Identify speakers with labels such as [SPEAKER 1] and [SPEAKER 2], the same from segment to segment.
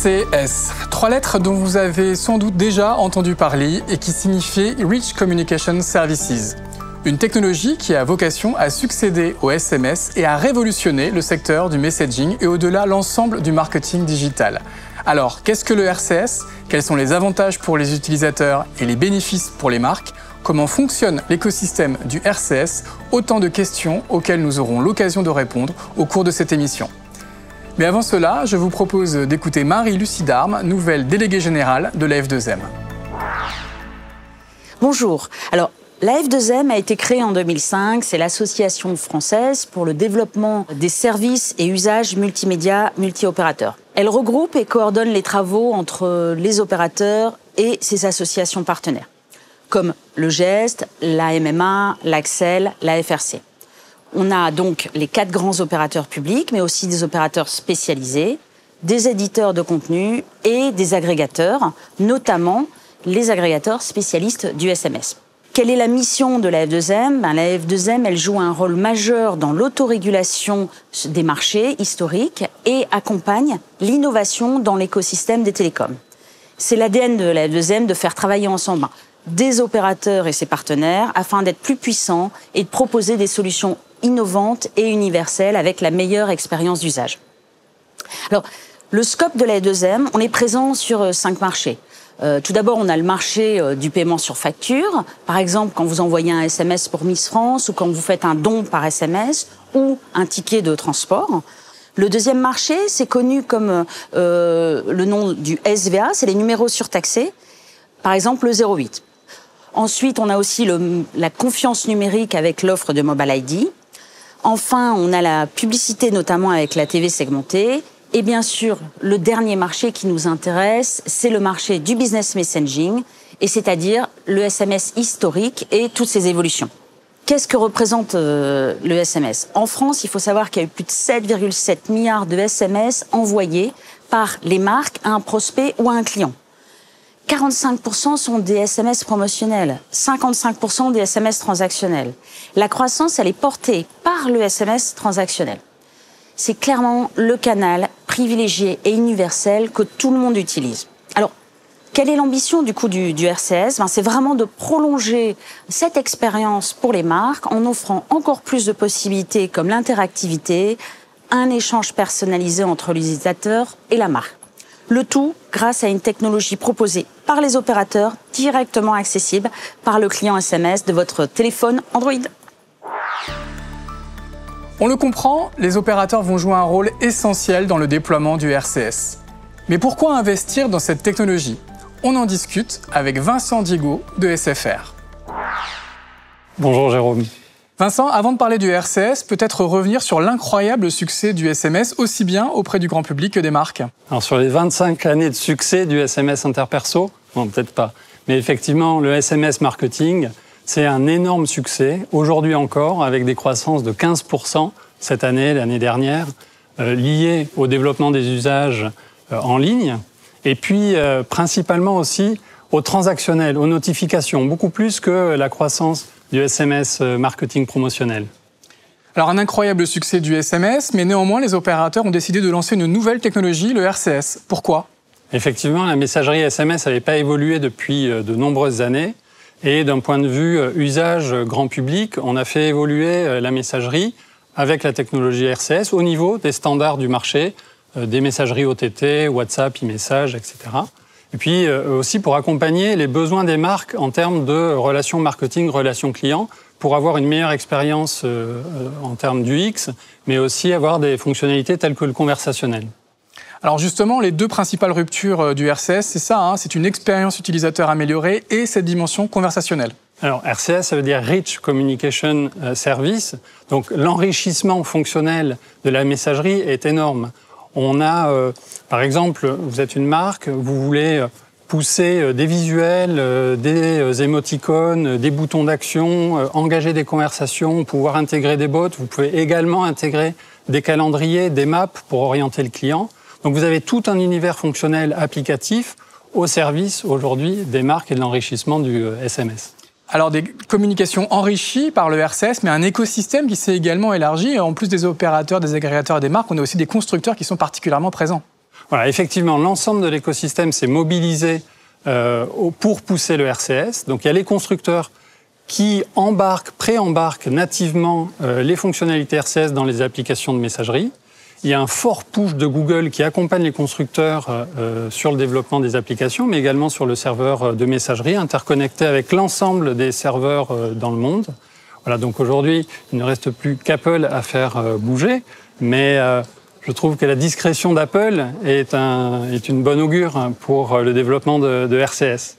[SPEAKER 1] RCS, 3 lettres dont vous avez sans doute déjà entendu parler et qui signifient Rich Communication Services. Une technologie qui a vocation à succéder au SMS et à révolutionner le secteur du messaging et au-delà l'ensemble du marketing digital. Alors, qu'est-ce que le RCS? Quels sont les avantages pour les utilisateurs et les bénéfices pour les marques? Comment fonctionne l'écosystème du RCS? Autant de questions auxquelles nous aurons l'occasion de répondre au cours de cette émission. Mais avant cela, je vous propose d'écouter Marie-Lucie Darme, nouvelle déléguée générale de la F2M.
[SPEAKER 2] Bonjour. Alors, la F2M a été créée en 2005. C'est l'association française pour le développement des services et usages multimédia multi-opérateurs. Elle regroupe et coordonne les travaux entre les opérateurs et ses associations partenaires, comme le GEST, la MMA, l'Axel, la FRC. On a donc les 4 grands opérateurs publics, mais aussi des opérateurs spécialisés, des éditeurs de contenu et des agrégateurs, notamment les agrégateurs spécialistes du SMS. Quelle est la mission de la F2M? La F2M, elle joue un rôle majeur dans l'autorégulation des marchés historiques et accompagne l'innovation dans l'écosystème des télécoms. C'est l'ADN de la F2M de faire travailler ensemble des opérateurs et ses partenaires afin d'être plus puissants et de proposer des solutions innovantes et universelles avec la meilleure expérience d'usage. Alors, le scope de la F2M, on est présent sur 5 marchés. Tout d'abord, on a le marché du paiement sur facture. Par exemple, quand vous envoyez un SMS pour Miss France ou quand vous faites un don par SMS ou un ticket de transport. Le deuxième marché, c'est connu comme le nom du SVA, c'est les numéros surtaxés. Par exemple, le 08. Ensuite, on a aussi la confiance numérique avec l'offre de Mobile ID. Enfin, on a la publicité, notamment avec la TV segmentée. Et bien sûr, le dernier marché qui nous intéresse, c'est le marché du business messaging, et c'est-à-dire le SMS historique et toutes ses évolutions. Qu'est-ce que représente le SMS? En France, il faut savoir qu'il y a eu plus de 7,7 milliards de SMS envoyés par les marques à un prospect ou à un client. 45% sont des SMS promotionnels, 55% des SMS transactionnels. La croissance, elle est portée par le SMS transactionnel. C'est clairement le canal privilégié et universel que tout le monde utilise. Alors, quelle est l'ambition du RCS? C'est vraiment de prolonger cette expérience pour les marques en offrant encore plus de possibilités comme l'interactivité, un échange personnalisé entre l'utilisateur et la marque. Le tout grâce à une technologie proposée par les opérateurs, directement accessible par le client SMS de votre téléphone Android.
[SPEAKER 1] On le comprend, les opérateurs vont jouer un rôle essentiel dans le déploiement du RCS. Mais pourquoi investir dans cette technologie? On en discute avec Vincent Diego de SFR.
[SPEAKER 3] Bonjour Jérôme.
[SPEAKER 1] Vincent, avant de parler du RCS, peut-être revenir sur l'incroyable succès du SMS, aussi bien auprès du grand public que des marques.
[SPEAKER 3] Alors sur les 25 années de succès du SMS interperso, non peut-être pas, mais effectivement le SMS marketing, c'est un énorme succès, aujourd'hui encore, avec des croissances de 15% cette année, l'année dernière, liées au développement des usages en ligne, et puis principalement aussi au transactionnel, aux notifications, beaucoup plus que la croissance du SMS marketing promotionnel.
[SPEAKER 1] Alors un incroyable succès du SMS, mais néanmoins les opérateurs ont décidé de lancer une nouvelle technologie, le RCS. Pourquoi?
[SPEAKER 3] Effectivement, la messagerie SMS n'avait pas évolué depuis de nombreuses années. Et d'un point de vue usage grand public, on a fait évoluer la messagerie avec la technologie RCS au niveau des standards du marché, des messageries OTT, WhatsApp, e-message, etc. Et puis aussi pour accompagner les besoins des marques en termes de relations marketing, relations clients, pour avoir une meilleure expérience en termes d'UX, mais aussi avoir des fonctionnalités telles que le conversationnel.
[SPEAKER 1] Alors justement, les 2 principales ruptures du RCS, c'est ça, c'est une expérience utilisateur améliorée et cette dimension conversationnelle.
[SPEAKER 3] Alors RCS, ça veut dire Rich Communication Service, donc l'enrichissement fonctionnel de la messagerie est énorme. On a, par exemple, vous êtes une marque, vous voulez pousser des visuels, des émoticônes, des boutons d'action, engager des conversations, pouvoir intégrer des bots. Vous pouvez également intégrer des calendriers, des maps pour orienter le client. Donc vous avez tout un univers fonctionnel applicatif au service aujourd'hui des marques et de l'enrichissement du SMS.
[SPEAKER 1] Alors des communications enrichies par le RCS, mais un écosystème qui s'est également élargi. En plus des opérateurs, des agrégateurs et des marques, on a aussi des constructeurs qui sont particulièrement présents.
[SPEAKER 3] Voilà, effectivement, l'ensemble de l'écosystème s'est mobilisé pour pousser le RCS. Donc il y a les constructeurs qui pré-embarquent nativement les fonctionnalités RCS dans les applications de messagerie. Il y a un fort push de Google qui accompagne les constructeurs sur le développement des applications, mais également sur le serveur de messagerie interconnecté avec l'ensemble des serveurs dans le monde. Voilà, donc aujourd'hui, il ne reste plus qu'Apple à faire bouger, mais je trouve que la discrétion d'Apple est une bonne augure pour le développement de RCS.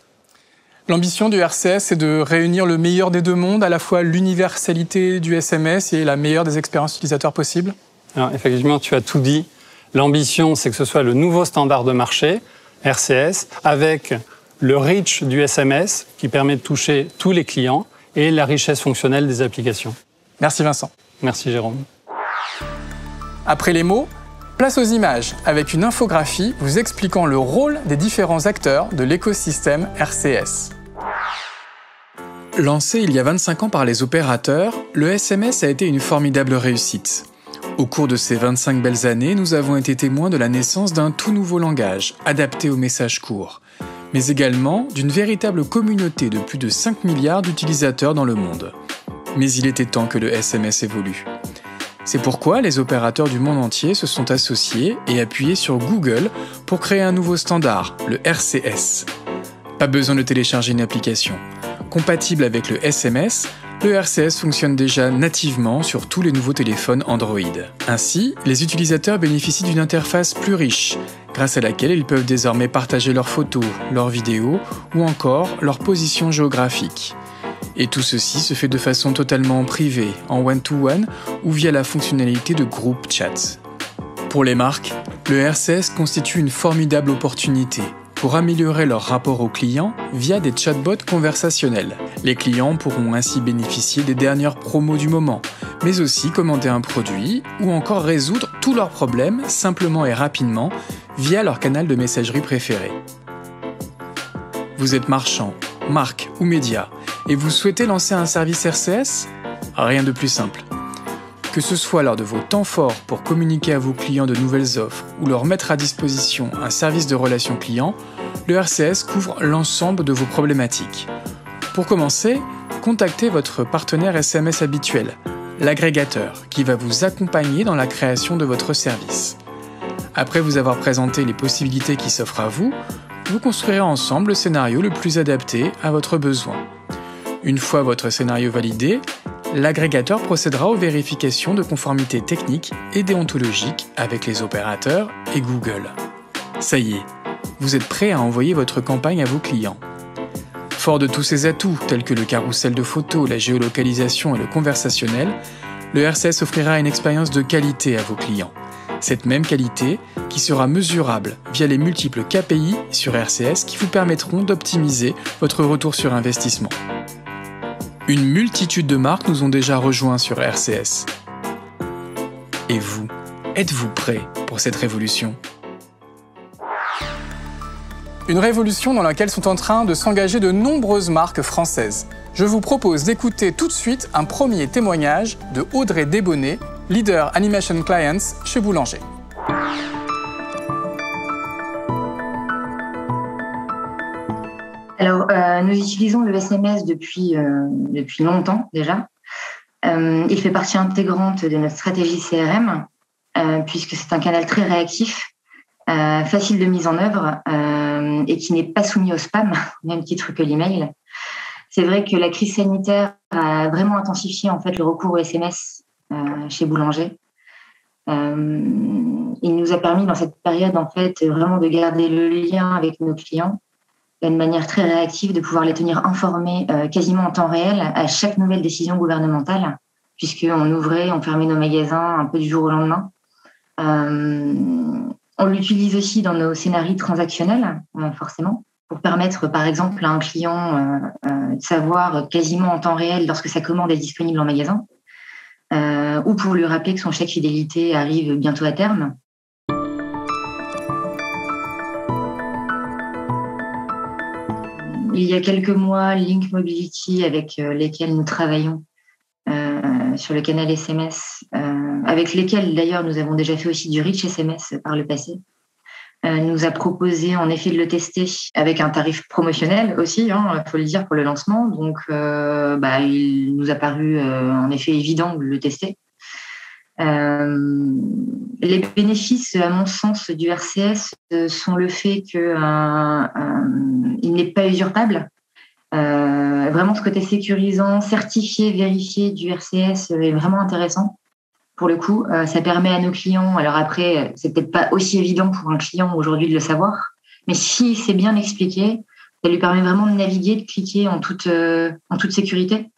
[SPEAKER 1] L'ambition du RCS, c'est de réunir le meilleur des deux mondes, à la fois l'universalité du SMS et la meilleure des expériences utilisateurs possibles.
[SPEAKER 3] Alors, effectivement, tu as tout dit. L'ambition, c'est que ce soit le nouveau standard de marché, RCS, avec le reach du SMS qui permet de toucher tous les clients et la richesse fonctionnelle des applications.
[SPEAKER 1] Merci Vincent.
[SPEAKER 3] Merci Jérôme.
[SPEAKER 1] Après les mots, place aux images, avec une infographie vous expliquant le rôle des différents acteurs de l'écosystème RCS. Lancé il y a 25 ans par les opérateurs, le SMS a été une formidable réussite. Au cours de ces 25 belles années, nous avons été témoins de la naissance d'un tout nouveau langage, adapté aux messages courts, mais également d'une véritable communauté de plus de 5 milliards d'utilisateurs dans le monde. Mais il était temps que le SMS évolue. C'est pourquoi les opérateurs du monde entier se sont associés et appuyés sur Google pour créer un nouveau standard, le RCS. Pas besoin de télécharger une application. Compatible avec le SMS, le RCS fonctionne déjà nativement sur tous les nouveaux téléphones Android. Ainsi, les utilisateurs bénéficient d'une interface plus riche, grâce à laquelle ils peuvent désormais partager leurs photos, leurs vidéos ou encore leur position géographique. Et tout ceci se fait de façon totalement privée, en one-to-one ou via la fonctionnalité de groupe chat. Pour les marques, le RCS constitue une formidable opportunité pour améliorer leur rapport aux clients via des chatbots conversationnels. Les clients pourront ainsi bénéficier des dernières promos du moment, mais aussi commander un produit ou encore résoudre tous leurs problèmes simplement et rapidement via leur canal de messagerie préféré. Vous êtes marchand, marque ou média et vous souhaitez lancer un service RCS ? Rien de plus simple. Que ce soit lors de vos temps forts pour communiquer à vos clients de nouvelles offres ou leur mettre à disposition un service de relation client, le RCS couvre l'ensemble de vos problématiques. Pour commencer, contactez votre partenaire SMS habituel, l'agrégateur, qui va vous accompagner dans la création de votre service. Après vous avoir présenté les possibilités qui s'offrent à vous, vous construirez ensemble le scénario le plus adapté à votre besoin. Une fois votre scénario validé, l'agrégateur procédera aux vérifications de conformité technique et déontologique avec les opérateurs et Google. Ça y est, vous êtes prêt à envoyer votre campagne à vos clients. Fort de tous ces atouts, tels que le carrousel de photos, la géolocalisation et le conversationnel, le RCS offrira une expérience de qualité à vos clients. Cette même qualité qui sera mesurable via les multiples KPI sur RCS qui vous permettront d'optimiser votre retour sur investissement. Une multitude de marques nous ont déjà rejoints sur RCS. Et vous, êtes-vous prêts pour cette révolution ? Une révolution dans laquelle sont en train de s'engager de nombreuses marques françaises. Je vous propose d'écouter tout de suite un premier témoignage de Audrey Desbonnets, leader Animation Clients chez Boulanger.
[SPEAKER 4] Alors, nous utilisons le SMS depuis longtemps déjà. Il fait partie intégrante de notre stratégie CRM, puisque c'est un canal très réactif, facile de mise en œuvre et qui n'est pas soumis au spam, même titre que l'email. C'est vrai que la crise sanitaire a vraiment intensifié en fait le recours au SMS chez Boulanger. Il nous a permis dans cette période en fait vraiment de garder le lien avec nos clients d'une manière très réactive, de pouvoir les tenir informés quasiment en temps réel à chaque nouvelle décision gouvernementale, puisqu'on ouvrait, on fermait nos magasins un peu du jour au lendemain. On l'utilise aussi dans nos scénarios transactionnels, forcément, pour permettre, par exemple, à un client de savoir quasiment en temps réel lorsque sa commande est disponible en magasin, ou pour lui rappeler que son chèque fidélité arrive bientôt à terme. Il y a quelques mois, Link Mobility, avec lesquels nous travaillons sur le canal SMS, avec lesquels d'ailleurs nous avons déjà fait aussi du Rich SMS par le passé, nous a proposé en effet de le tester avec un tarif promotionnel aussi, faut le dire, pour le lancement. Donc, il nous a paru en effet évident de le tester. Les bénéfices, à mon sens, du RCS sont le fait qu'il n'est pas usurpable. Vraiment, ce côté sécurisant, certifié, vérifié du RCS est vraiment intéressant. Pour le coup, ça permet à nos clients, alors après, c'est peut-être pas aussi évident pour un client aujourd'hui de le savoir, mais si c'est bien expliqué, ça lui permet vraiment de naviguer, de cliquer en toute sécurité.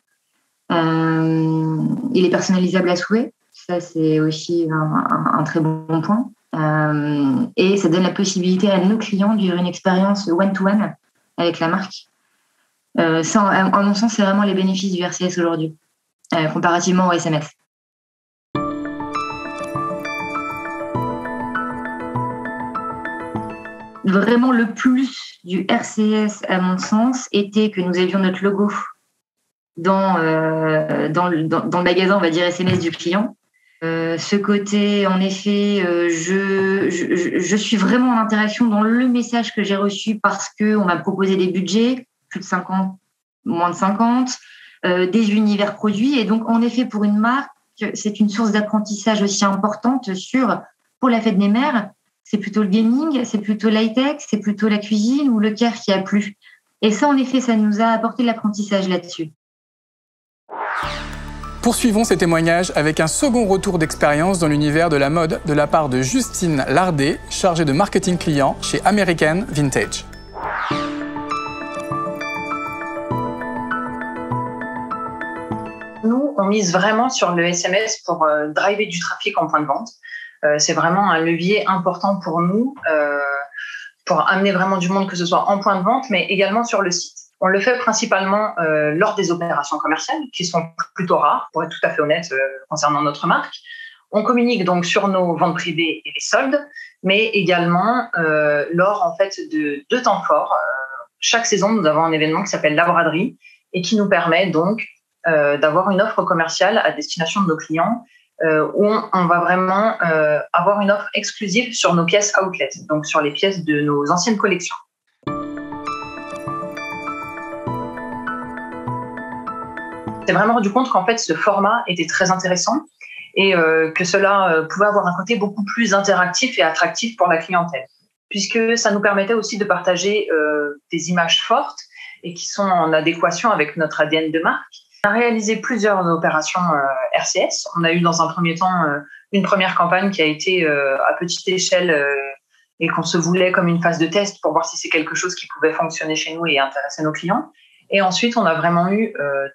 [SPEAKER 4] Il est personnalisable à souhait, ça c'est aussi un très bon point. Et ça donne la possibilité à nos clients de vivre une expérience one-to-one avec la marque. Ça, à mon sens, c'est vraiment les bénéfices du RCS aujourd'hui, comparativement au SMS. Vraiment, le plus du RCS, à mon sens, était que nous avions notre logo dans le magasin, on va dire, SMS du client. Ce côté, en effet, je suis vraiment en interaction dans le message que j'ai reçu parce qu'on m'a proposé des budgets, plus de 50, moins de 50, des univers produits. Et donc, en effet, pour une marque, c'est une source d'apprentissage aussi importante pour la fête des mères. C'est plutôt le gaming, c'est plutôt l'high-tech, c'est plutôt la cuisine ou le care qui a plu. Et ça, en effet, ça nous a apporté de l'apprentissage là-dessus.
[SPEAKER 1] Poursuivons ces témoignages avec un second retour d'expérience dans l'univers de la mode de la part de Justine Lardet, chargée de marketing client chez American Vintage.
[SPEAKER 5] Nous, on mise vraiment sur le SMS pour driver du trafic en point de vente. C'est vraiment un levier important pour nous, pour amener vraiment du monde, que ce soit en point de vente, mais également sur le site. On le fait principalement lors des opérations commerciales, qui sont plutôt rares, pour être tout à fait honnête, concernant notre marque. On communique donc sur nos ventes privées et les soldes, mais également lors en fait de deux temps forts. Chaque saison, nous avons un événement qui s'appelle la braderie et qui nous permet donc d'avoir une offre commerciale à destination de nos clients, où on va vraiment avoir une offre exclusive sur nos pièces outlet, donc sur les pièces de nos anciennes collections. On s'est vraiment rendu compte qu'en fait ce format était très intéressant et que cela pouvait avoir un côté beaucoup plus interactif et attractif pour la clientèle, puisque ça nous permettait aussi de partager des images fortes et qui sont en adéquation avec notre ADN de marque. On a réalisé plusieurs opérations RCS. On a eu dans un premier temps une première campagne qui a été à petite échelle et qu'on se voulait comme une phase de test pour voir si c'est quelque chose qui pouvait fonctionner chez nous et intéresser nos clients. Et ensuite, on a vraiment eu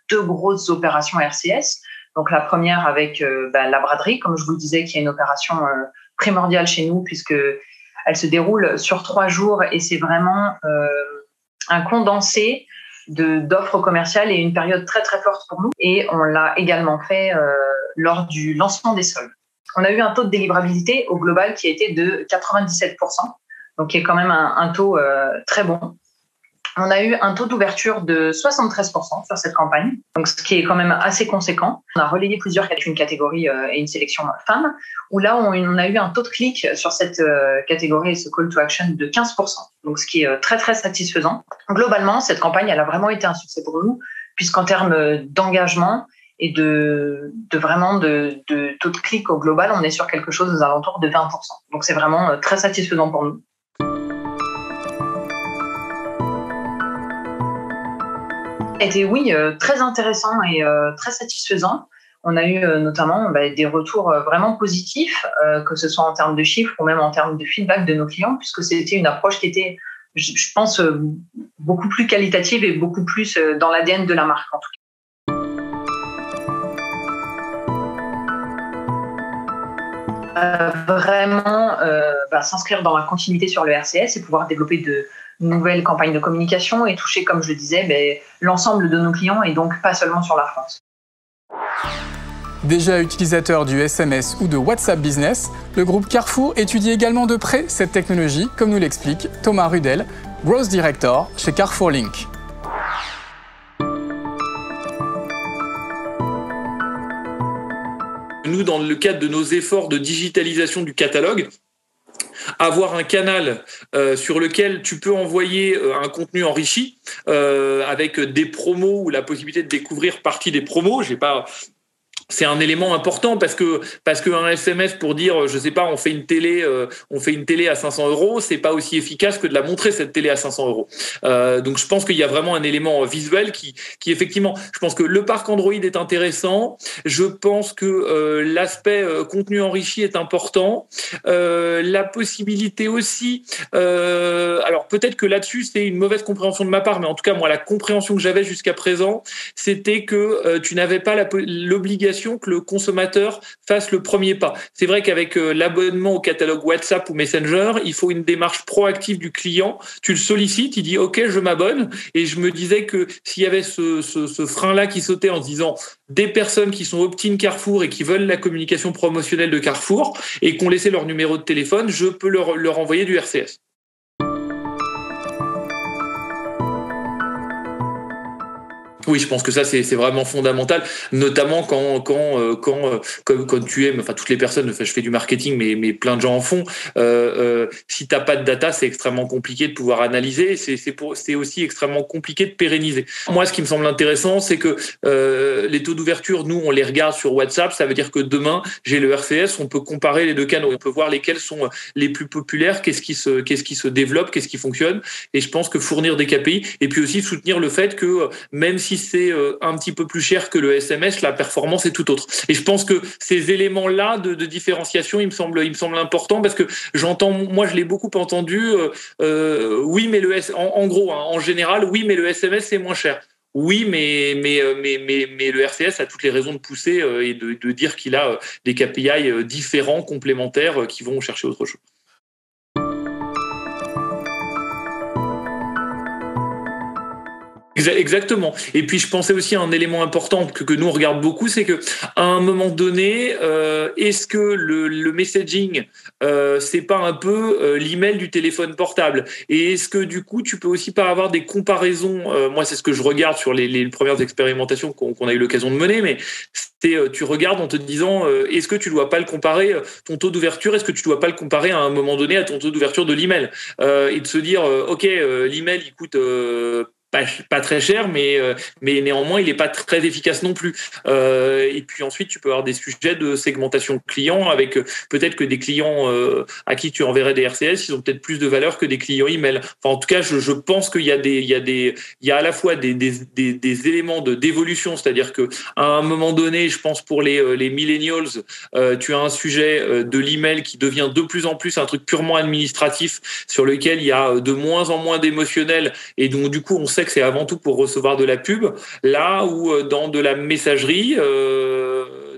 [SPEAKER 5] deux grosses opérations RCS. Donc la première avec la braderie, comme je vous le disais, qui est une opération primordiale chez nous puisque elle se déroule sur 3 jours et c'est vraiment un condensé d'offres commerciales et une période très très forte pour nous. Et on l'a également fait lors du lancement des soldes. On a eu un taux de délivrabilité au global qui a été de 97%, donc qui est quand même un taux très bon. On a eu un taux d'ouverture de 73% sur cette campagne, donc ce qui est quand même assez conséquent. On a relayé plusieurs catégories et une sélection femmes, où là on a eu un taux de clic sur cette catégorie et ce call to action de 15%, donc ce qui est très très satisfaisant. Globalement, cette campagne elle a vraiment été un succès pour nous, puisqu'en termes d'engagement et de taux de clic au global, on est sur quelque chose aux alentours de 20%. Donc c'est vraiment très satisfaisant pour nous. Était très intéressant et très satisfaisant. On a eu notamment des retours vraiment positifs, que ce soit en termes de chiffres ou même en termes de feedback de nos clients, puisque c'était une approche qui était, je pense, beaucoup plus qualitative et beaucoup plus dans l'ADN de la marque en tout cas. Vraiment s'inscrire dans la continuité sur le RCS et pouvoir développer de nouvelles campagnes de communication et toucher, comme je le disais, l'ensemble de nos clients et donc pas seulement sur la France.
[SPEAKER 1] Déjà utilisateur du SMS ou de WhatsApp Business, le groupe Carrefour étudie également de près cette technologie, comme nous l'explique Thomas Rudel, Growth Director chez Carrefour Link.
[SPEAKER 6] Nous, dans le cadre de nos efforts de digitalisation du catalogue, avoir un canal sur lequel tu peux envoyer un contenu enrichi avec des promos ou la possibilité de découvrir partie des promos. C'est un élément important parce que un SMS pour dire, je sais pas, on fait une télé à 500 €, c'est pas aussi efficace que de la montrer cette télé à 500 €. Donc je pense qu'il y a vraiment un élément visuel qui effectivement, je pense que le parc Android est intéressant. Je pense que l'aspect contenu enrichi est important. La possibilité aussi, alors peut-être que là-dessus c'est une mauvaise compréhension de ma part, mais en tout cas moi la compréhension que j'avais jusqu'à présent, c'était que tu n'avais pas l'obligation que le consommateur fasse le premier pas. C'est vrai qu'avec l'abonnement au catalogue WhatsApp ou Messenger, il faut une démarche proactive du client. Tu le sollicites, il dit « Ok, je m'abonne ». Et je me disais que s'il y avait ce frein-là qui sautait en se disant des personnes qui sont opt-in Carrefour et qui veulent la communication promotionnelle de Carrefour et qu'on laissait leur numéro de téléphone, je peux leur envoyer du RCS. Oui, je pense que ça c'est vraiment fondamental, notamment quand tu aimes, enfin toutes les personnes, enfin, je fais du marketing, mais plein de gens en font. Si t'as pas de data, c'est extrêmement compliqué de pouvoir analyser. C'est aussi extrêmement compliqué de pérenniser. Moi, ce qui me semble intéressant, c'est que les taux d'ouverture, nous, on les regarde sur WhatsApp. Ça veut dire que demain, j'ai le RCS, on peut comparer les deux canaux, on peut voir lesquels sont les plus populaires, qu'est-ce qui se développe, qu'est-ce qui fonctionne. Et je pense que fournir des KPI et puis aussi soutenir le fait que même si c'est un petit peu plus cher que le SMS, la performance est tout autre. Et je pense que ces éléments-là de différenciation, il me semble important parce que j'entends, moi je l'ai beaucoup entendu, oui mais en gros, hein, en général, oui mais le SMS c'est moins cher. Oui, mais le RCS a toutes les raisons de pousser et de dire qu'il a des KPI différents, complémentaires, qui vont chercher autre chose. Exactement. Et puis je pensais aussi à un élément important que nous on regarde beaucoup, c'est que à un moment donné, est-ce que le messaging c'est pas un peu l'email du téléphone portable? Et est-ce que du coup tu peux aussi pas avoir des comparaisons? Moi c'est ce que je regarde sur les premières expérimentations qu'on a eu l'occasion de mener, mais tu regardes en te disant est-ce que tu dois pas le comparer, ton taux d'ouverture, est-ce que tu dois pas le comparer à un moment donné à ton taux d'ouverture de l'email, et de se dire ok, l'email il coûte pas très cher, mais néanmoins, il n'est pas très efficace non plus. Et puis ensuite, tu peux avoir des sujets de segmentation client avec peut-être que des clients à qui tu enverrais des RCS, ils ont peut-être plus de valeur que des clients email. Enfin, en tout cas, je pense qu'il y a à la fois des éléments d'évolution, c'est-à-dire que à un moment donné, je pense pour les millennials, tu as un sujet de l'email qui devient de plus en plus un truc purement administratif sur lequel il y a de moins en moins d'émotionnel et donc du coup, on sait que c'est avant tout pour recevoir de la pub, là où dans de la messagerie,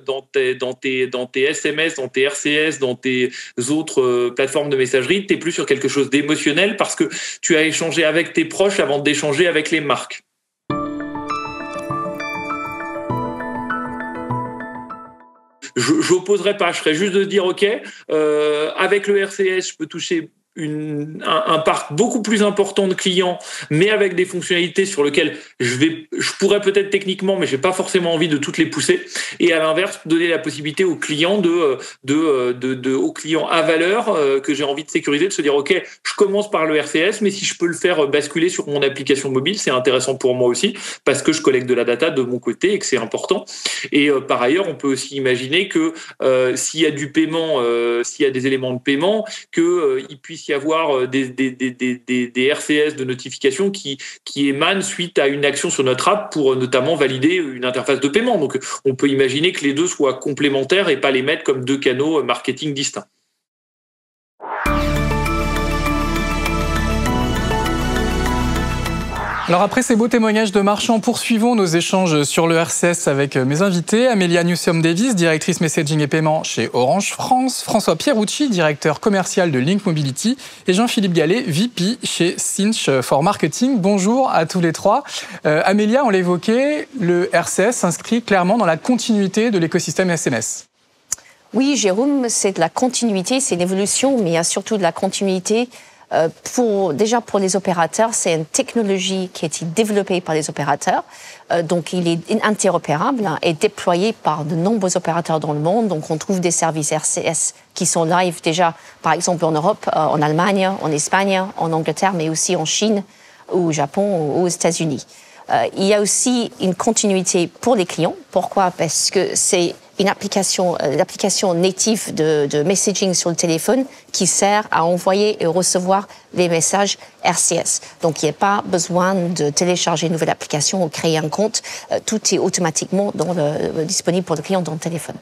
[SPEAKER 6] dans tes SMS, dans tes RCS, dans tes autres plateformes de messagerie, tu es plus sur quelque chose d'émotionnel parce que tu as échangé avec tes proches avant d'échanger avec les marques. J'opposerais pas, je serais juste de dire ok, avec le RCS, je peux toucher un parc beaucoup plus important de clients, mais avec des fonctionnalités sur lesquelles je pourrais peut-être techniquement, mais j'ai pas forcément envie de toutes les pousser. Et à l'inverse, donner la possibilité aux clients aux clients à valeur que j'ai envie de sécuriser, de se dire ok, je commence par le RCS, mais si je peux le faire basculer sur mon application mobile, c'est intéressant pour moi aussi parce que je collecte de la data de mon côté et que c'est important. Et par ailleurs, on peut aussi imaginer que s'il y a du paiement, s'il y a des éléments de paiement, il puisse y avoir des RCS de notification qui émanent suite à une action sur notre app pour notamment valider une interface de paiement. Donc, on peut imaginer que les deux soient complémentaires et pas les mettre comme deux canaux marketing distincts.
[SPEAKER 1] Alors après ces beaux témoignages de marchands, poursuivons nos échanges sur le RCS avec mes invités. Amelia Newsome-Davis, directrice messaging et paiement chez Orange France. François Pierucci, directeur commercial de Link Mobility. Et Jean-Philippe Gallet, VP chez Cinch for Marketing. Bonjour à tous les trois. Amelia, on l'évoquait, le RCS s'inscrit clairement dans la continuité de l'écosystème SMS.
[SPEAKER 7] Oui, Jérôme, c'est de la continuité, c'est une évolution, mais il y a surtout de la continuité Déjà pour les opérateurs, c'est une technologie qui a été développée par les opérateurs. Donc il est interopérable et déployé par de nombreux opérateurs dans le monde. Donc on trouve des services RCS qui sont live déjà, par exemple en Europe, en Allemagne, en Espagne, en Angleterre, mais aussi en Chine, ou au Japon, ou aux États-Unis. Il y a aussi une continuité pour les clients. Pourquoi? Parce que c'est une application, l'application native de messaging sur le téléphone qui sert à envoyer et recevoir les messages RCS. Donc, il n'y a pas besoin de télécharger une nouvelle application ou créer un compte. Tout est automatiquement disponible pour le client dans le téléphone.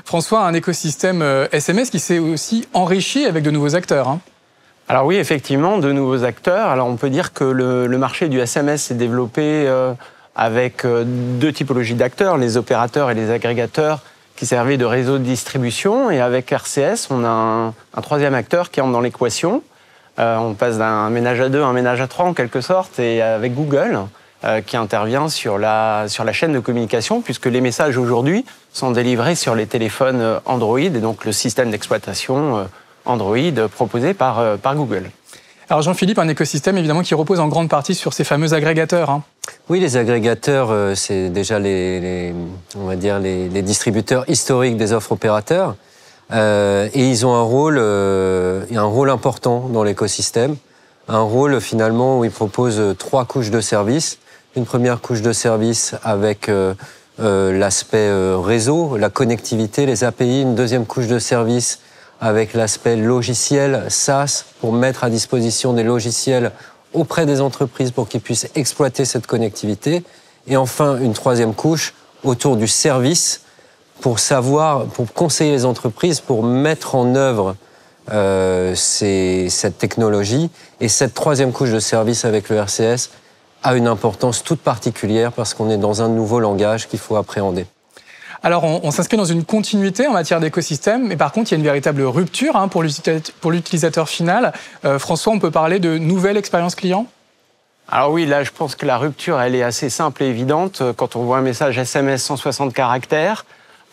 [SPEAKER 1] François, un écosystème SMS qui s'est aussi enrichi avec de nouveaux acteurs, hein.
[SPEAKER 8] Alors oui, effectivement, de nouveaux acteurs. Alors on peut dire que le marché du SMS s'est développé avec deux typologies d'acteurs, les opérateurs et les agrégateurs qui servaient de réseau de distribution. Et avec RCS, on a un troisième acteur qui entre dans l'équation. On passe d'un ménage à deux à un ménage à trois en quelque sorte, et avec Google qui intervient sur la chaîne de communication, puisque les messages aujourd'hui sont délivrés sur les téléphones Android et donc le système d'exploitation Android proposé par Google.
[SPEAKER 1] Alors Jean-Philippe, un écosystème évidemment qui repose en grande partie sur ces fameux agrégateurs, hein.
[SPEAKER 9] Oui, les agrégateurs, c'est déjà on va dire les distributeurs historiques des offres opérateurs. Et ils ont un rôle important dans l'écosystème. Un rôle finalement où ils proposent 3 couches de services. Une première couche de service avec l'aspect réseau, la connectivité, les API. Une deuxième couche de service avec l'aspect logiciel, SaaS, pour mettre à disposition des logiciels auprès des entreprises pour qu'ils puissent exploiter cette connectivité. Et enfin, une troisième couche autour du service pour conseiller les entreprises, pour mettre en œuvre cette technologie. Et cette troisième couche de service avec le RCS a une importance toute particulière parce qu'on est dans un nouveau langage qu'il faut appréhender.
[SPEAKER 1] Alors, on s'inscrit dans une continuité en matière d'écosystème, mais par contre, il y a une véritable rupture pour l'utilisateur final. François, on peut parler de nouvelle expérience client ?
[SPEAKER 8] Alors oui, là, je pense que la rupture, elle est assez simple et évidente. Quand on voit un message SMS 160 caractères,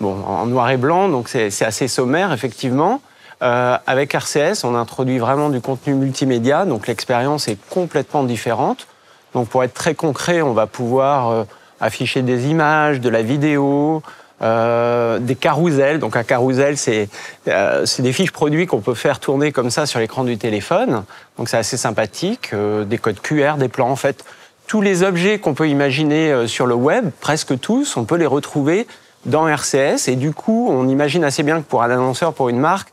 [SPEAKER 8] en noir et blanc, donc c'est assez sommaire, effectivement. Avec RCS, on introduit vraiment du contenu multimédia, donc l'expérience est complètement différente. Donc pour être très concret, on va pouvoir afficher des images, de la vidéo, des carousels. Donc un carrousel, c'est des fiches produits qu'on peut faire tourner comme ça sur l'écran du téléphone. Donc c'est assez sympathique. Des codes QR, des plans, en fait. Tous les objets qu'on peut imaginer sur le web, presque tous, on peut les retrouver dans RCS. Et du coup, on imagine assez bien que pour un annonceur, pour une marque,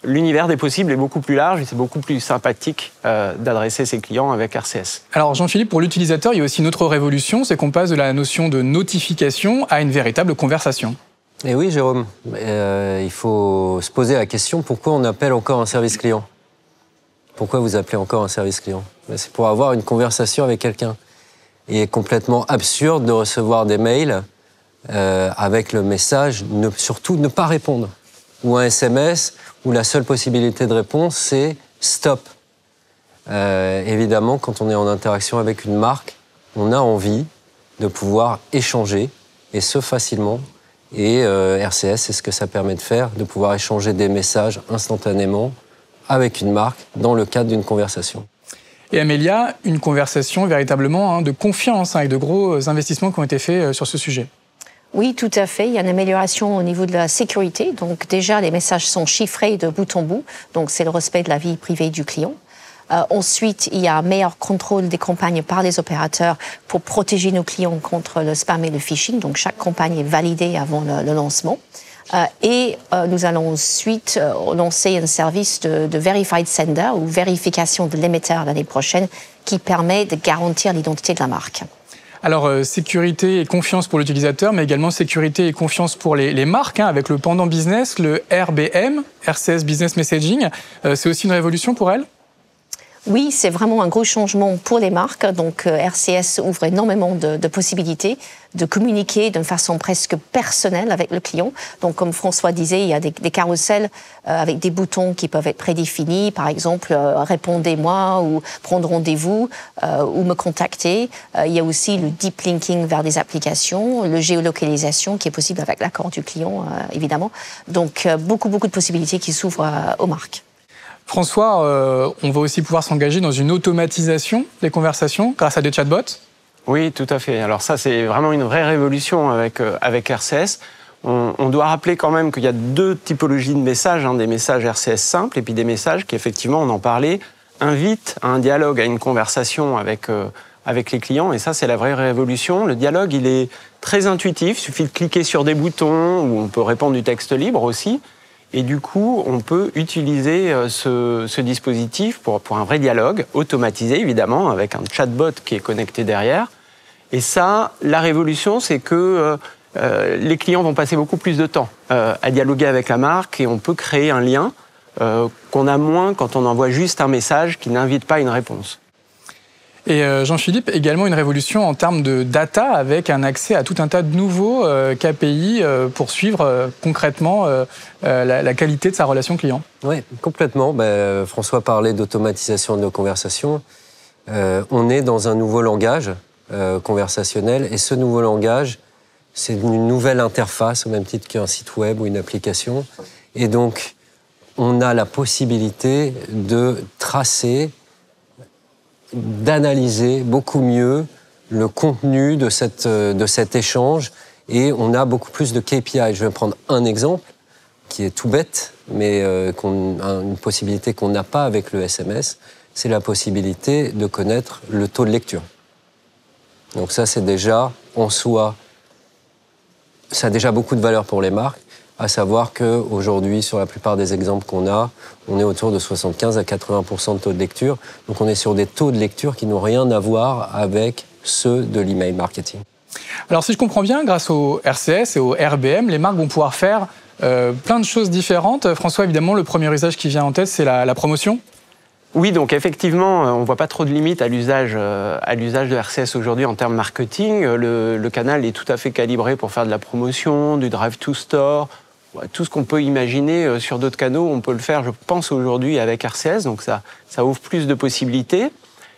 [SPEAKER 8] l'univers des possibles est beaucoup plus large et c'est beaucoup plus sympathique d'adresser ses clients avec RCS.
[SPEAKER 1] Alors Jean-Philippe, pour l'utilisateur, il y a aussi une autre révolution, c'est qu'on passe de la notion de notification à une véritable conversation.
[SPEAKER 9] Et oui, Jérôme, il faut se poser la question, pourquoi on appelle encore un service client ? Pourquoi vous appelez encore un service client ? C'est pour avoir une conversation avec quelqu'un. Il est complètement absurde de recevoir des mails avec le message, surtout ne pas répondre. Ou un SMS où la seule possibilité de réponse, c'est « stop ». Évidemment, quand on est en interaction avec une marque, on a envie de pouvoir échanger, et ce facilement. Et RCS, c'est ce que ça permet de faire, de pouvoir échanger des messages instantanément avec une marque dans le cadre d'une conversation.
[SPEAKER 1] Et Amélia, une conversation véritablement de confiance, avec de gros investissements qui ont été faits sur ce sujet.
[SPEAKER 7] Oui, tout à fait. Il y a une amélioration au niveau de la sécurité. Donc déjà, les messages sont chiffrés de bout en bout. Donc c'est le respect de la vie privée du client. Ensuite, il y a un meilleur contrôle des campagnes par les opérateurs pour protéger nos clients contre le spam et le phishing. Donc chaque campagne est validée avant le lancement. Et nous allons ensuite lancer un service de Verified Sender ou vérification de l'émetteur l'année prochaine qui permet de garantir l'identité de la marque.
[SPEAKER 1] Alors, sécurité et confiance pour l'utilisateur, mais également sécurité et confiance pour les marques, avec le pendant business, le RBM, RCS Business Messaging. C'est aussi une révolution pour elles ?
[SPEAKER 7] Oui, c'est vraiment un gros changement pour les marques. Donc, RCS ouvre énormément de possibilités de communiquer d'une façon presque personnelle avec le client. Donc, comme François disait, il y a des carousels avec des boutons qui peuvent être prédéfinis. Par exemple, répondez-moi ou prendre rendez-vous ou me contacter. Il y a aussi le deep linking vers des applications, le géolocalisation qui est possible avec l'accord du client, évidemment. Donc, beaucoup de possibilités qui s'ouvrent aux marques.
[SPEAKER 1] François, on va aussi pouvoir s'engager dans une automatisation des conversations grâce à des chatbots.
[SPEAKER 8] Oui, tout à fait. Alors ça, c'est vraiment une vraie révolution avec RCS. On doit rappeler quand même qu'il y a deux typologies de messages, des messages RCS simples et puis des messages qui, effectivement, on en parlait, invitent à un dialogue, à une conversation avec les clients. Et ça, c'est la vraie révolution. Le dialogue, il est très intuitif. Il suffit de cliquer sur des boutons où on peut répondre du texte libre aussi. Et du coup, on peut utiliser ce dispositif pour un vrai dialogue, automatisé évidemment, avec un chatbot qui est connecté derrière. Et ça, la révolution, c'est que les clients vont passer beaucoup plus de temps à dialoguer avec la marque et on peut créer un lien qu'on a moins quand on envoie juste un message qui n'invite pas une réponse.
[SPEAKER 1] Et Jean-Philippe, également une révolution en termes de data avec un accès à tout un tas de nouveaux KPI pour suivre concrètement la qualité de sa relation client.
[SPEAKER 9] Oui, complètement. François parlait d'automatisation de nos conversations. On est dans un nouveau langage conversationnel et ce nouveau langage, c'est une nouvelle interface au même titre qu'un site web ou une application. Et donc, on a la possibilité de tracer, d'analyser beaucoup mieux le contenu de cet échange et on a beaucoup plus de KPI. Je vais prendre un exemple qui est tout bête, mais une possibilité qu'on n'a pas avec le SMS, c'est la possibilité de connaître le taux de lecture. Donc ça, c'est déjà en soi, ça a déjà beaucoup de valeur pour les marques, à savoir qu'aujourd'hui, sur la plupart des exemples qu'on a, on est autour de 75 à 80% de taux de lecture. Donc on est sur des taux de lecture qui n'ont rien à voir avec ceux de l'email marketing.
[SPEAKER 1] Alors si je comprends bien, grâce au RCS et au RBM, les marques vont pouvoir faire plein de choses différentes. François, évidemment, le premier usage qui vient en tête, c'est la promotion.
[SPEAKER 8] Oui, donc effectivement, on ne voit pas trop de limites à l'usage de RCS aujourd'hui en termes marketing. Le canal est tout à fait calibré pour faire de la promotion, du drive to store, tout ce qu'on peut imaginer sur d'autres canaux, on peut le faire, je pense, aujourd'hui avec RCS, donc ça ouvre plus de possibilités.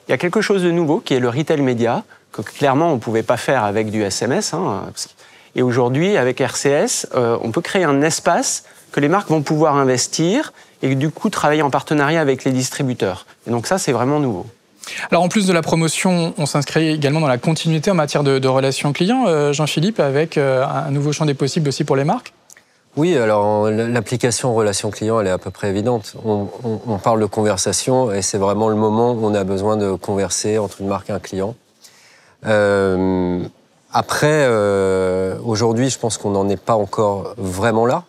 [SPEAKER 8] Il y a quelque chose de nouveau qui est le retail média, que clairement on ne pouvait pas faire avec du SMS. Et aujourd'hui, avec RCS, on peut créer un espace que les marques vont pouvoir investir et du coup travailler en partenariat avec les distributeurs. Et donc ça, c'est vraiment nouveau.
[SPEAKER 1] Alors en plus de la promotion, on s'inscrit également dans la continuité en matière de relations clients, Jean-Philippe, avec un nouveau champ des possibles aussi pour les marques.
[SPEAKER 9] Oui, alors l'application relation client, elle est à peu près évidente. On parle de conversation et c'est vraiment le moment où on a besoin de converser entre une marque et un client. Après, aujourd'hui, je pense qu'on n'en est pas encore vraiment là.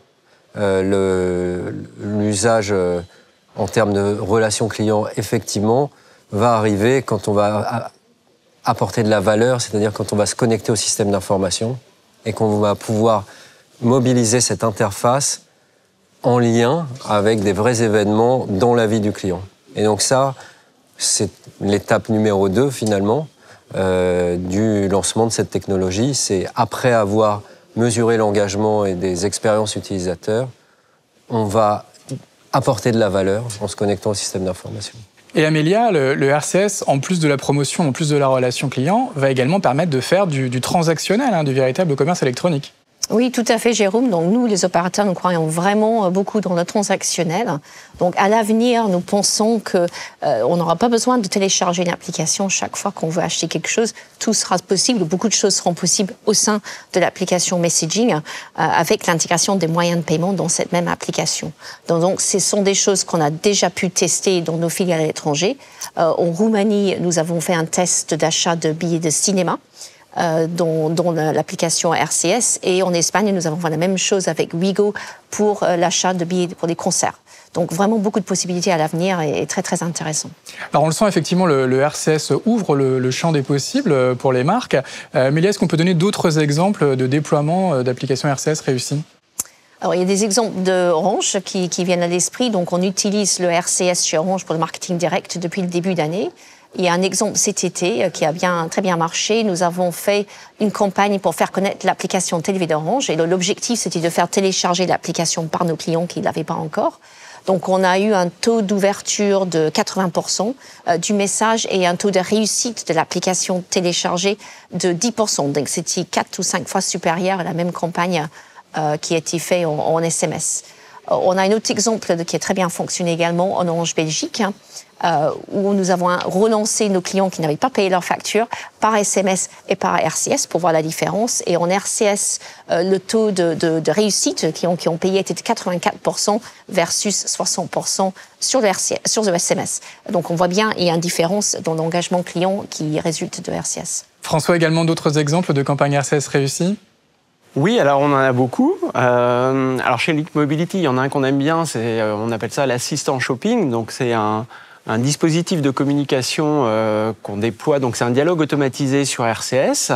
[SPEAKER 9] L'usage en termes de relation client, effectivement, va arriver quand on va apporter de la valeur, c'est-à-dire quand on va se connecter au système d'information et qu'on va pouvoir mobiliser cette interface en lien avec des vrais événements dans la vie du client. Et donc ça, c'est l'étape numéro 2 finalement du lancement de cette technologie. C'est après avoir mesuré l'engagement et des expériences utilisateurs, on va apporter de la valeur en se connectant au système d'information.
[SPEAKER 1] Et Amélia, le RCS, en plus de la promotion, en plus de la relation client, va également permettre de faire du transactionnel, du véritable commerce électronique.
[SPEAKER 7] Oui, tout à fait, Jérôme. Donc, nous, les opérateurs, nous croyons vraiment beaucoup dans le transactionnel. Donc, à l'avenir, nous pensons qu'on n'aura pas besoin de télécharger une application chaque fois qu'on veut acheter quelque chose. Tout sera possible, beaucoup de choses seront possibles au sein de l'application messaging avec l'intégration des moyens de paiement dans cette même application. Donc, ce sont des choses qu'on a déjà pu tester dans nos filiales à l'étranger. En Roumanie, nous avons fait un test d'achat de billets de cinéma. Dans l'application RCS. Et en Espagne, nous avons fait la même chose avec Wigo pour l'achat de billets pour des concerts. Donc vraiment beaucoup de possibilités à l'avenir et très très intéressant.
[SPEAKER 1] Alors on le sent effectivement, le RCS ouvre le champ des possibles pour les marques. Amélia, est-ce qu'on peut donner d'autres exemples de déploiement d'applications RCS réussies ?
[SPEAKER 7] Alors, il y a des exemples d'Orange qui viennent à l'esprit. Donc on utilise le RCS chez Orange pour le marketing direct depuis le début d'année. Il y a un exemple cet été qui a très bien marché. Nous avons fait une campagne pour faire connaître l'application TV d'Orange. Et l'objectif, c'était de faire télécharger l'application par nos clients qui ne l'avaient pas encore. Donc, on a eu un taux d'ouverture de 80% du message et un taux de réussite de l'application téléchargée de 10%. Donc, c'était 4 ou 5 fois supérieur à la même campagne qui a été faite en SMS. On a un autre exemple qui a très bien fonctionné également en Orange Belgique, où nous avons relancé nos clients qui n'avaient pas payé leur facture par SMS et par RCS pour voir la différence. Et en RCS, le taux de réussite, qui ont payé était de 84% versus 60% sur le SMS. Donc on voit bien, il y a une différence dans l'engagement client qui résulte de RCS.
[SPEAKER 1] François, également d'autres exemples de campagnes RCS réussies ?
[SPEAKER 8] Oui, alors on en a beaucoup. Alors chez Link Mobility, il y en a un qu'on aime bien, on appelle ça l'assistant shopping. Donc c'est un dispositif de communication qu'on déploie. Donc c'est un dialogue automatisé sur RCS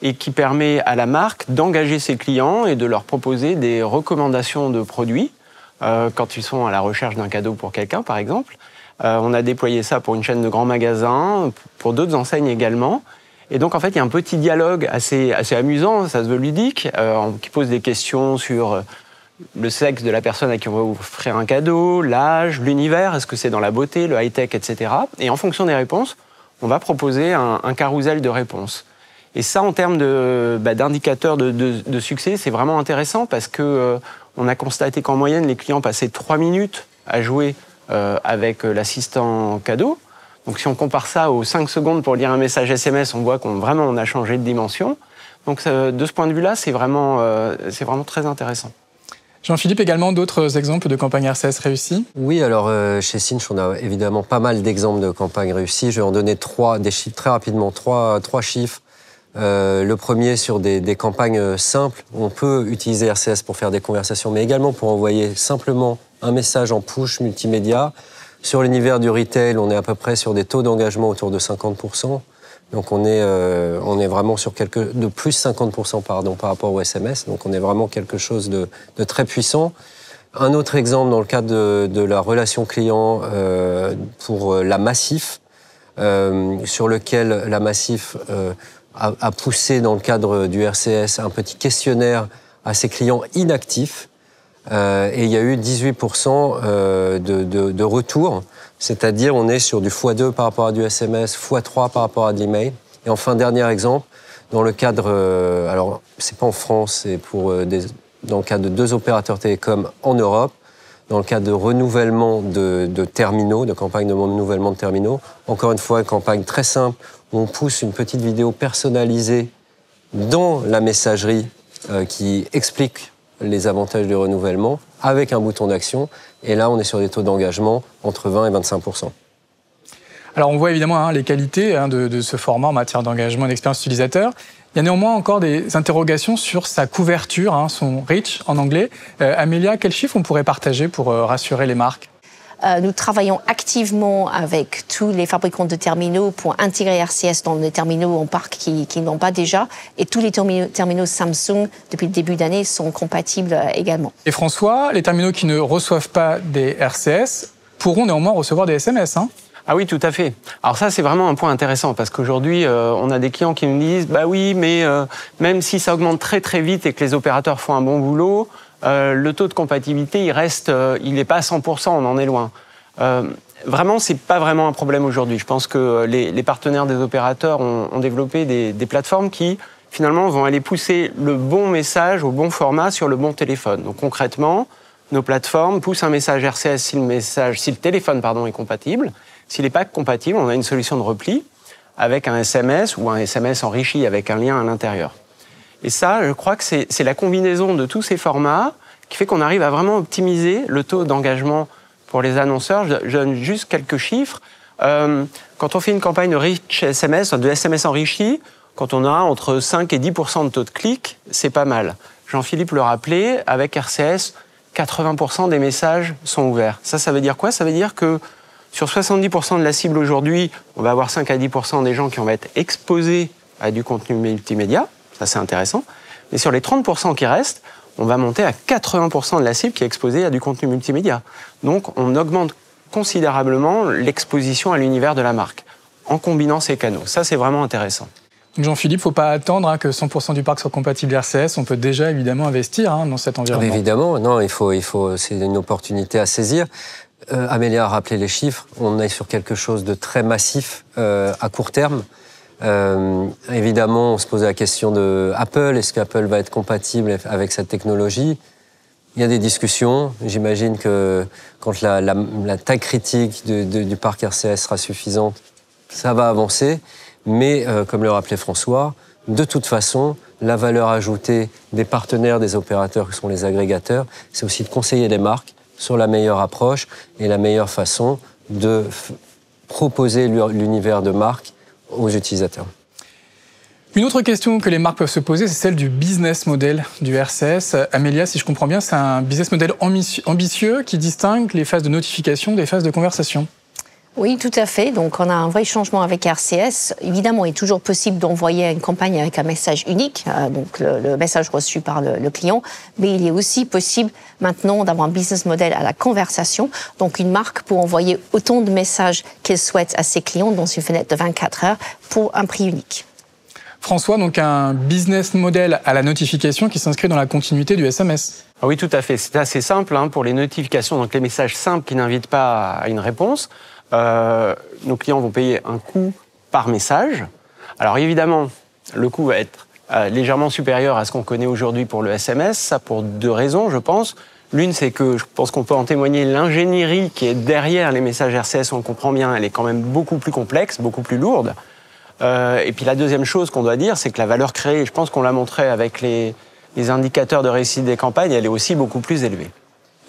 [SPEAKER 8] et qui permet à la marque d'engager ses clients et de leur proposer des recommandations de produits quand ils sont à la recherche d'un cadeau pour quelqu'un, par exemple. On a déployé ça pour une chaîne de grands magasins, pour d'autres enseignes également. Et donc, en fait, il y a un petit dialogue assez amusant, ça se veut ludique, qui pose des questions sur le sexe de la personne à qui on va offrir un cadeau, l'âge, l'univers, est-ce que c'est dans la beauté, le high-tech, etc. Et en fonction des réponses, on va proposer un carrousel de réponses. Et ça, en termes d'indicateurs de succès, c'est vraiment intéressant parce que on a constaté qu'en moyenne, les clients passaient 3 minutes à jouer avec l'assistant cadeau. Donc si on compare ça aux 5 secondes pour lire un message SMS, on voit on a changé de dimension. Donc de ce point de vue-là, c'est vraiment très intéressant.
[SPEAKER 1] Jean-Philippe, également d'autres exemples de campagnes RCS réussies ?
[SPEAKER 9] Oui, alors chez Cinch, on a évidemment pas mal d'exemples de campagnes réussies. Je vais en donner des chiffres très rapidement, trois chiffres. Le premier sur des campagnes simples. On peut utiliser RCS pour faire des conversations, mais également pour envoyer simplement un message en push multimédia. Sur l'univers du retail, on est à peu près sur des taux d'engagement autour de 50%. Donc on est vraiment sur de plus 50% par rapport au SMS. Donc on est vraiment quelque chose de très puissant. Un autre exemple dans le cadre de la relation client pour la Massif, sur lequel la Massif a poussé dans le cadre du RCS un petit questionnaire à ses clients inactifs. Et il y a eu 18% de retour, c'est-à-dire on est sur du x2 par rapport à du SMS, x3 par rapport à de l'email. Et enfin, dernier exemple, dans le cadre, alors c'est pas en France, c'est dans le cadre de 2 opérateurs télécoms en Europe, dans le cadre de renouvellement de terminaux, de campagne de renouvellement de terminaux. Encore une fois, une campagne très simple où on pousse une petite vidéo personnalisée dans la messagerie qui explique les avantages du renouvellement avec un bouton d'action. Et là, on est sur des taux d'engagement entre 20 et 25%.
[SPEAKER 1] Alors, on voit évidemment les qualités de ce format en matière d'engagement et d'expérience utilisateur. Il y a néanmoins encore des interrogations sur sa couverture, son reach en anglais. Amélia, quels chiffres on pourrait partager pour rassurer les marques ?
[SPEAKER 7] Nous travaillons activement avec tous les fabricants de terminaux pour intégrer RCS dans les terminaux en parc qui n'ont pas déjà. Et tous les terminaux Samsung, depuis le début d'année, sont compatibles également. Et
[SPEAKER 1] François, les terminaux qui ne reçoivent pas des RCS pourront néanmoins recevoir des SMS,
[SPEAKER 8] Ah oui, tout à fait. Alors ça, c'est vraiment un point intéressant parce qu'aujourd'hui, on a des clients qui nous disent « Bah oui, mais même si ça augmente très très vite et que les opérateurs font un bon boulot, le taux de compatibilité, il n'est pas à 100%, on en est loin. » Vraiment, c'est pas vraiment un problème aujourd'hui. Je pense que les partenaires des opérateurs ont développé des plateformes qui, finalement, vont aller pousser le bon message au bon format sur le bon téléphone. Donc concrètement, nos plateformes poussent un message RCS si le téléphone est compatible. S'il n'est pas compatible, on a une solution de repli avec un SMS ou un SMS enrichi avec un lien à l'intérieur. Et ça, je crois que c'est la combinaison de tous ces formats qui fait qu'on arrive à vraiment optimiser le taux d'engagement pour les annonceurs. Je donne juste quelques chiffres. Quand on fait une campagne de rich SMS, de SMS enrichi, quand on a entre 5 et 10% de taux de clic, c'est pas mal. Jean-Philippe le rappelait, avec RCS, 80% des messages sont ouverts. Ça veut dire quoi ? Ça veut dire que sur 70% de la cible aujourd'hui, on va avoir 5 à 10% des gens qui vont être exposés à du contenu multimédia. Ça, c'est intéressant. Mais sur les 30% qui restent, on va monter à 80% de la cible qui est exposée à du contenu multimédia. Donc, on augmente considérablement l'exposition à l'univers de la marque en combinant ces canaux. Ça, c'est vraiment intéressant.
[SPEAKER 1] Jean-Philippe, il ne faut pas attendre que 100% du parc soit compatible RCS. On peut déjà évidemment investir dans cet environnement.
[SPEAKER 9] Évidemment, non, c'est une opportunité à saisir. Amélia a rappelé les chiffres. On est sur quelque chose de très massif à court terme. Évidemment, on se posait la question de Apple. Est-ce qu'Apple va être compatible avec cette technologie ? Il y a des discussions. J'imagine que quand la taille critique du parc RCS sera suffisante, ça va avancer. Mais, comme le rappelait François, de toute façon, la valeur ajoutée des partenaires, des opérateurs qui sont les agrégateurs, c'est aussi de conseiller les marques sur la meilleure approche et la meilleure façon de proposer l'univers de marque aux utilisateurs.
[SPEAKER 1] Une autre question que les marques peuvent se poser, c'est celle du business model du RCS. Amélia, si je comprends bien, c'est un business model ambitieux qui distingue les phases de notification des phases de conversation.
[SPEAKER 7] Oui, tout à fait. Donc, on a un vrai changement avec RCS. Évidemment, il est toujours possible d'envoyer une campagne avec un message unique, donc le message reçu par le client, mais il est aussi possible maintenant d'avoir un business model à la conversation. Donc, une marque peut envoyer autant de messages qu'elle souhaite à ses clients dans une fenêtre de 24 heures pour un prix unique.
[SPEAKER 1] François, donc un business model à la notification qui s'inscrit dans la continuité du SMS.
[SPEAKER 8] Ah oui, tout à fait. C'est assez simple pour les notifications, donc les messages simples qui n'invitent pas à une réponse. Nos clients vont payer un coût par message. Alors évidemment, le coût va être légèrement supérieur à ce qu'on connaît aujourd'hui pour le SMS, ça pour deux raisons, je pense. L'une, c'est que je pense qu'on peut en témoigner, l'ingénierie qui est derrière les messages RCS, on le comprend bien, elle est quand même beaucoup plus complexe, beaucoup plus lourde. Et puis la deuxième chose qu'on doit dire, c'est que la valeur créée, je pense qu'on l'a montré avec les indicateurs de réussite des campagnes, elle est aussi beaucoup plus élevée.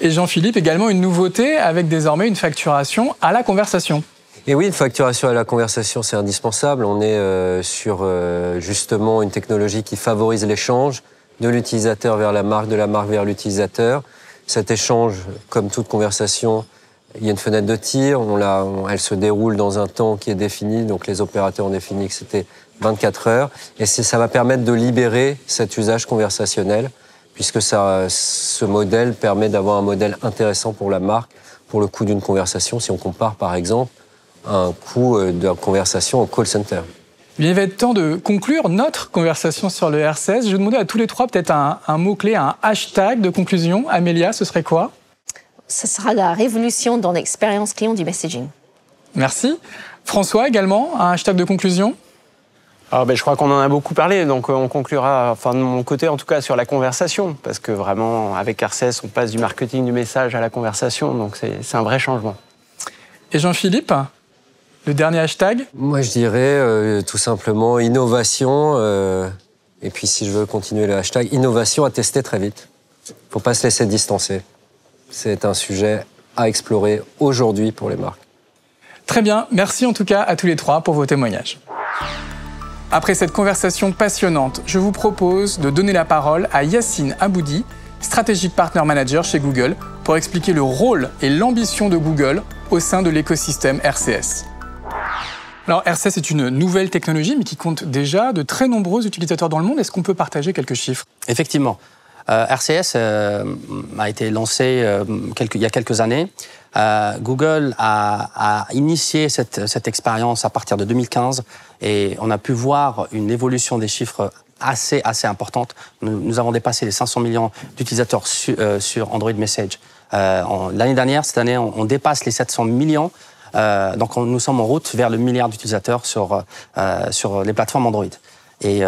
[SPEAKER 1] Et Jean-Philippe, également une nouveauté avec désormais une facturation à la conversation.
[SPEAKER 9] Et oui, une facturation à la conversation, c'est indispensable. On est sur justement une technologie qui favorise l'échange de l'utilisateur vers la marque, de la marque vers l'utilisateur. Cet échange, comme toute conversation, il y a une fenêtre de tir, elle se déroule dans un temps qui est défini, donc les opérateurs ont défini que c'était 24 heures, et ça va permettre de libérer cet usage conversationnel, puisque ce modèle permet d'avoir un modèle intéressant pour la marque, pour le coût d'une conversation, si on compare par exemple un coût de conversation au call center.
[SPEAKER 1] Il va être temps de conclure notre conversation sur le RCS. Je vais demander à tous les trois peut-être un mot-clé, un hashtag de conclusion. Amélia, ce serait quoi ?
[SPEAKER 7] Ce sera la révolution dans l'expérience client du messaging.
[SPEAKER 1] Merci. François, également, un hashtag de conclusion ?
[SPEAKER 8] Je crois qu'on en a beaucoup parlé, donc on conclura, enfin de mon côté en tout cas, sur la conversation, parce que vraiment, avec RCS, on passe du marketing du message à la conversation, donc c'est un vrai changement.
[SPEAKER 1] Et Jean-Philippe, le dernier hashtag ?
[SPEAKER 9] Moi, je dirais tout simplement innovation, et puis si je veux continuer le hashtag, innovation à tester très vite. Il ne faut pas se laisser distancer. C'est un sujet à explorer aujourd'hui pour les marques.
[SPEAKER 1] Très bien, merci en tout cas à tous les trois pour vos témoignages. Après cette conversation passionnante, je vous propose de donner la parole à Yacine Aboudi, Strategic Partner Manager chez Google, pour expliquer le rôle et l'ambition de Google au sein de l'écosystème RCS. Alors RCS est une nouvelle technologie, mais qui compte déjà de très nombreux utilisateurs dans le monde. Est-ce qu'on peut partager quelques chiffres ?
[SPEAKER 10] Effectivement. RCS a été lancé il y a quelques années. Google a initié cette expérience à partir de 2015 et on a pu voir une évolution des chiffres assez importante. Nous avons dépassé les 500 millions d'utilisateurs sur Android Message. L'année dernière, cette année, on dépasse les 700 millions. Donc nous sommes en route vers le milliard d'utilisateurs sur les plateformes Android. Et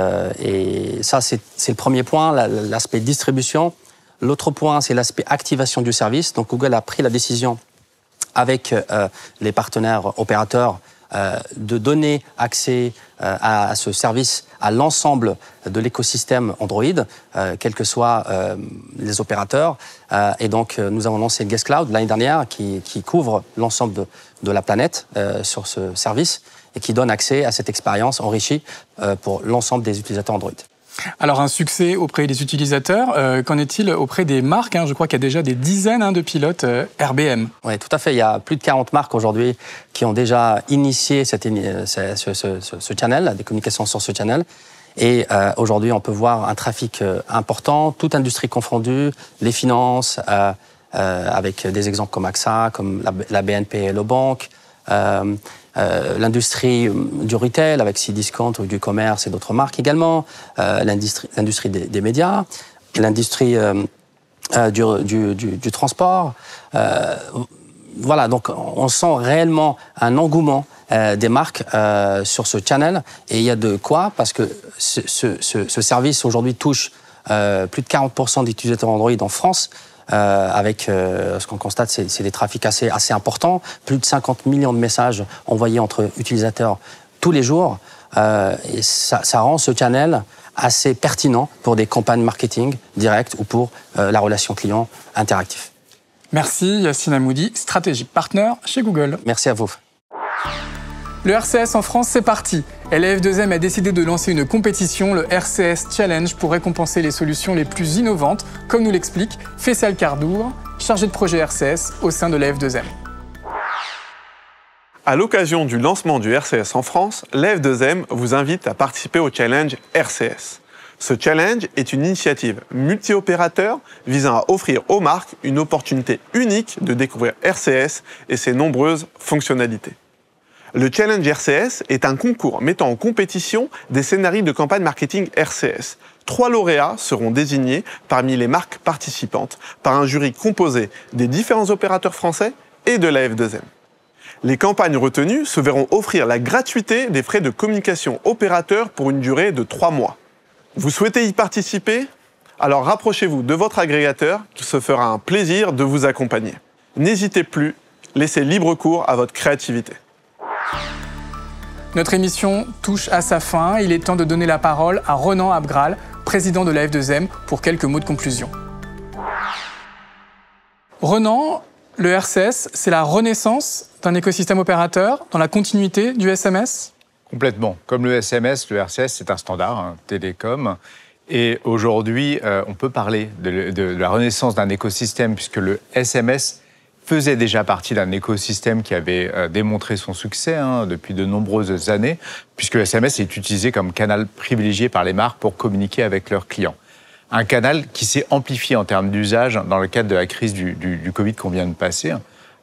[SPEAKER 10] ça, c'est le premier point, l'aspect distribution. L'autre point, c'est l'aspect activation du service. Donc Google a pris la décision avec les partenaires opérateurs de donner accès à ce service à l'ensemble de l'écosystème Android, quels que soient les opérateurs. Et donc, nous avons lancé le Guest Cloud l'année dernière qui couvre l'ensemble de la planète sur ce service et qui donne accès à cette expérience enrichie pour l'ensemble des utilisateurs Android.
[SPEAKER 1] Alors un succès auprès des utilisateurs, qu'en est-il auprès des marques ? Je crois qu'il y a déjà des dizaines de pilotes RBM.
[SPEAKER 10] Oui, tout à fait. Il y a plus de 40 marques aujourd'hui qui ont déjà initié ce channel, des communications sur ce channel. Et aujourd'hui, on peut voir un trafic important, toute industrie confondue, les finances, avec des exemples comme AXA, comme la BNP et le Banque, l'industrie du retail avec Cdiscount ou du commerce et d'autres marques également, l'industrie des médias, l'industrie du transport. Voilà, donc on sent réellement un engouement des marques sur ce channel. Et il y a de quoi, parce que ce service aujourd'hui touche plus de 40% d'utilisateurs Android en France. avec ce qu'on constate, c'est des trafics assez importants, plus de 50 millions de messages envoyés entre utilisateurs tous les jours, et ça rend ce channel assez pertinent pour des campagnes marketing directes ou pour la relation client interactive.
[SPEAKER 1] Merci Yacine Amoudi, Strategic Partner chez Google.
[SPEAKER 10] Merci à vous.
[SPEAKER 1] Le RCS en France, c'est parti. Et la F2M a décidé de lancer une compétition, le RCS Challenge, pour récompenser les solutions les plus innovantes, comme nous l'explique Faisal Kardour, chargé de projet RCS au sein de la F2M.
[SPEAKER 11] À l'occasion du lancement du RCS en France, la F2M vous invite à participer au challenge RCS. Ce challenge est une initiative multi-opérateur visant à offrir aux marques une opportunité unique de découvrir RCS et ses nombreuses fonctionnalités. Le Challenge RCS est un concours mettant en compétition des scénarios de campagne marketing RCS. 3 lauréats seront désignés parmi les marques participantes par un jury composé des différents opérateurs français et de la F2M. Les campagnes retenues se verront offrir la gratuité des frais de communication opérateurs pour une durée de 3 mois. Vous souhaitez y participer ? Alors rapprochez-vous de votre agrégateur, qui se fera un plaisir de vous accompagner. N'hésitez plus, laissez libre cours à votre créativité.
[SPEAKER 1] Notre émission touche à sa fin. Il est temps de donner la parole à Ronan Abgral, président de la F2M, pour quelques mots de conclusion. Ronan, le RCS, c'est la renaissance d'un écosystème opérateur dans la continuité du SMS ?
[SPEAKER 12] Complètement. Comme le SMS, le RCS, c'est un standard télécom. Et aujourd'hui, on peut parler de la renaissance d'un écosystème, puisque le SMS faisait déjà partie d'un écosystème qui avait démontré son succès depuis de nombreuses années, puisque le SMS est utilisé comme canal privilégié par les marques pour communiquer avec leurs clients. Un canal qui s'est amplifié en termes d'usage dans le cadre de la crise du Covid qu'on vient de passer,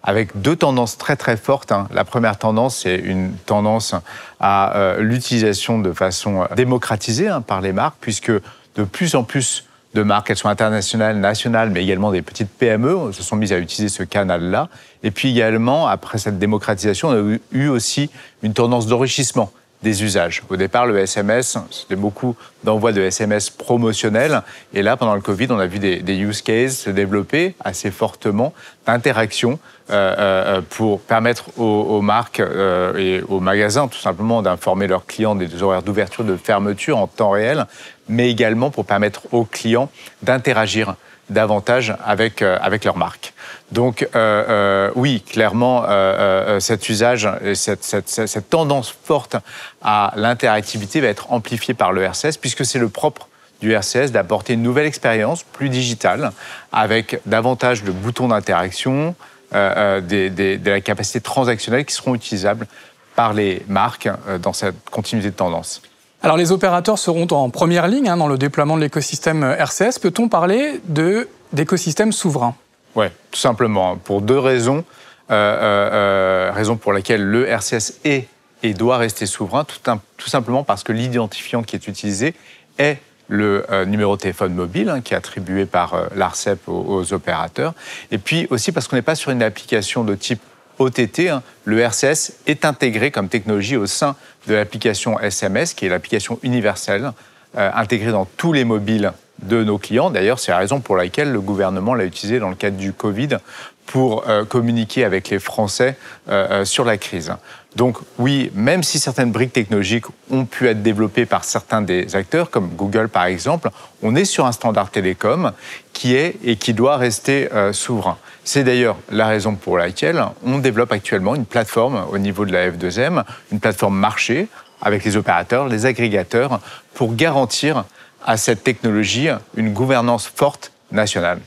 [SPEAKER 12] avec 2 tendances très très fortes. La première tendance, c'est une tendance à l'utilisation de façon démocratisée par les marques, puisque de plus en plus de marques, qu'elles soient internationales, nationales, mais également des petites PME, se sont mises à utiliser ce canal-là. Et puis également, après cette démocratisation, on a eu aussi une tendance d'enrichissement des usages. Au départ, le SMS, c'était beaucoup d'envois de SMS promotionnels. Et là, pendant le Covid, on a vu des use cases se développer assez fortement d'interactions pour permettre aux marques et aux magasins, tout simplement, d'informer leurs clients des horaires d'ouverture, de fermeture en temps réel, mais également pour permettre aux clients d'interagir davantage avec leur marque. Donc oui, clairement, cet usage, cette tendance forte à l'interactivité va être amplifiée par le RCS, puisque c'est le propre du RCS d'apporter une nouvelle expérience plus digitale, avec davantage de boutons d'interaction, de la capacité transactionnelle qui seront utilisables par les marques dans cette continuité de tendance.
[SPEAKER 1] Alors les opérateurs seront en première ligne dans le déploiement de l'écosystème RCS. Peut-on parler d'écosystème souverain ?
[SPEAKER 12] Oui, tout simplement. Pour 2 raisons. Raison pour laquelle le RCS est et doit rester souverain, tout simplement parce que l'identifiant qui est utilisé est le numéro de téléphone mobile qui est attribué par l'ARCEP aux opérateurs. Et puis aussi parce qu'on n'est pas sur une application de type OTT, le RCS est intégré comme technologie au sein de l'application SMS, qui est l'application universelle, intégrée dans tous les mobiles de nos clients. D'ailleurs, c'est la raison pour laquelle le gouvernement l'a utilisé dans le cadre du Covid pour communiquer avec les Français sur la crise. Donc oui, même si certaines briques technologiques ont pu être développées par certains des acteurs, comme Google par exemple, on est sur un standard télécom qui est et qui doit rester souverain. C'est d'ailleurs la raison pour laquelle on développe actuellement une plateforme au niveau de la F2M, une plateforme marché avec les opérateurs, les agrégateurs, pour garantir à cette technologie une gouvernance forte nationale.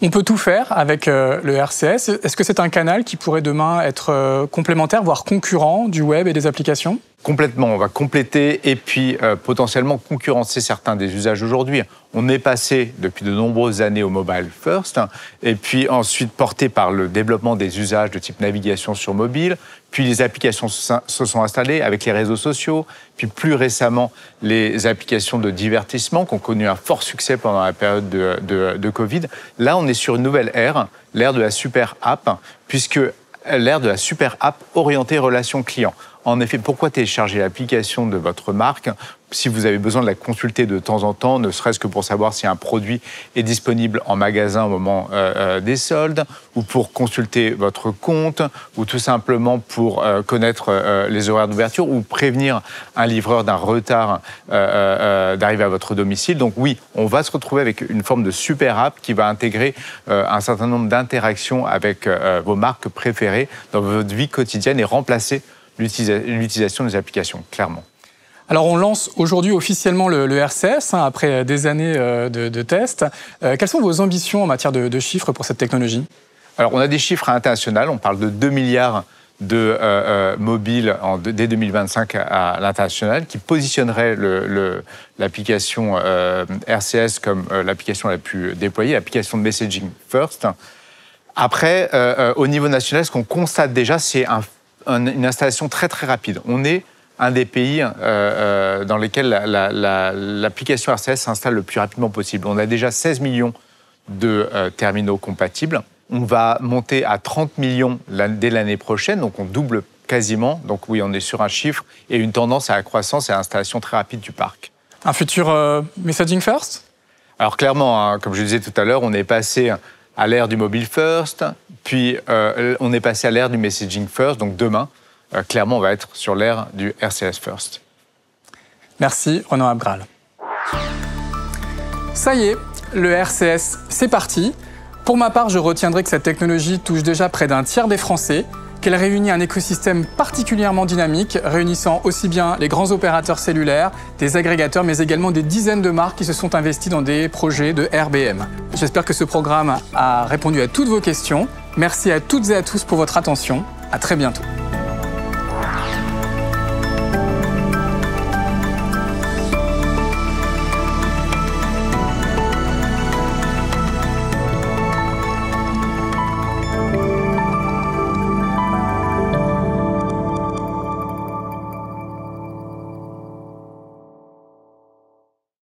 [SPEAKER 1] On peut tout faire avec le RCS. Est-ce que c'est un canal qui pourrait demain être complémentaire, voire concurrent du web et des applications ?
[SPEAKER 12] Complètement, on va compléter et puis potentiellement concurrencer certains des usages aujourd'hui. On est passé depuis de nombreuses années au mobile first, et puis ensuite porté par le développement des usages de type navigation sur mobile, puis les applications se sont installées avec les réseaux sociaux, puis plus récemment les applications de divertissement qui ont connu un fort succès pendant la période de Covid. Là, on est sur une nouvelle ère, l'ère de la super app, puisque l'ère de la super app orientée relation client. En effet, pourquoi télécharger l'application de votre marque si vous avez besoin de la consulter de temps en temps, ne serait-ce que pour savoir si un produit est disponible en magasin au moment des soldes, ou pour consulter votre compte, ou tout simplement pour connaître les horaires d'ouverture, ou prévenir un livreur d'un retard d'arriver à votre domicile. Donc oui, on va se retrouver avec une forme de super app qui va intégrer un certain nombre d'interactions avec vos marques préférées dans votre vie quotidienne et remplacer l'utilisation des applications, clairement.
[SPEAKER 1] Alors on lance aujourd'hui officiellement le RCS, après des années de tests. Quelles sont vos ambitions en matière de chiffres pour cette technologie?
[SPEAKER 12] Alors on a des chiffres à l'international, on parle de 2 milliards de mobiles dès 2025 à l'international, qui positionnerait l'application RCS comme l'application la plus déployée, l'application de messaging first. Après, au niveau national, ce qu'on constate déjà, c'est une installation très très rapide. On est un des pays dans lesquels l'application RCS s'installe le plus rapidement possible. On a déjà 16 millions de terminaux compatibles. On va monter à 30 millions dès l'année prochaine, donc on double quasiment. Donc oui, on est sur un chiffre et une tendance à la croissance et à l'installation très rapide du parc.
[SPEAKER 1] Un futur messaging first?
[SPEAKER 12] Alors clairement, comme je le disais tout à l'heure, on est passé à l'ère du mobile first, puis on est passé à l'ère du messaging first, donc demain, clairement, on va être sur l'ère du RCS First.
[SPEAKER 1] Merci, Ronan Abgral. Ça y est, le RCS, c'est parti. Pour ma part, je retiendrai que cette technologie touche déjà près d'un tiers des Français, qu'elle réunit un écosystème particulièrement dynamique, réunissant aussi bien les grands opérateurs cellulaires, des agrégateurs, mais également des dizaines de marques qui se sont investies dans des projets de RBM. J'espère que ce programme a répondu à toutes vos questions. Merci à toutes et à tous pour votre attention. À très bientôt.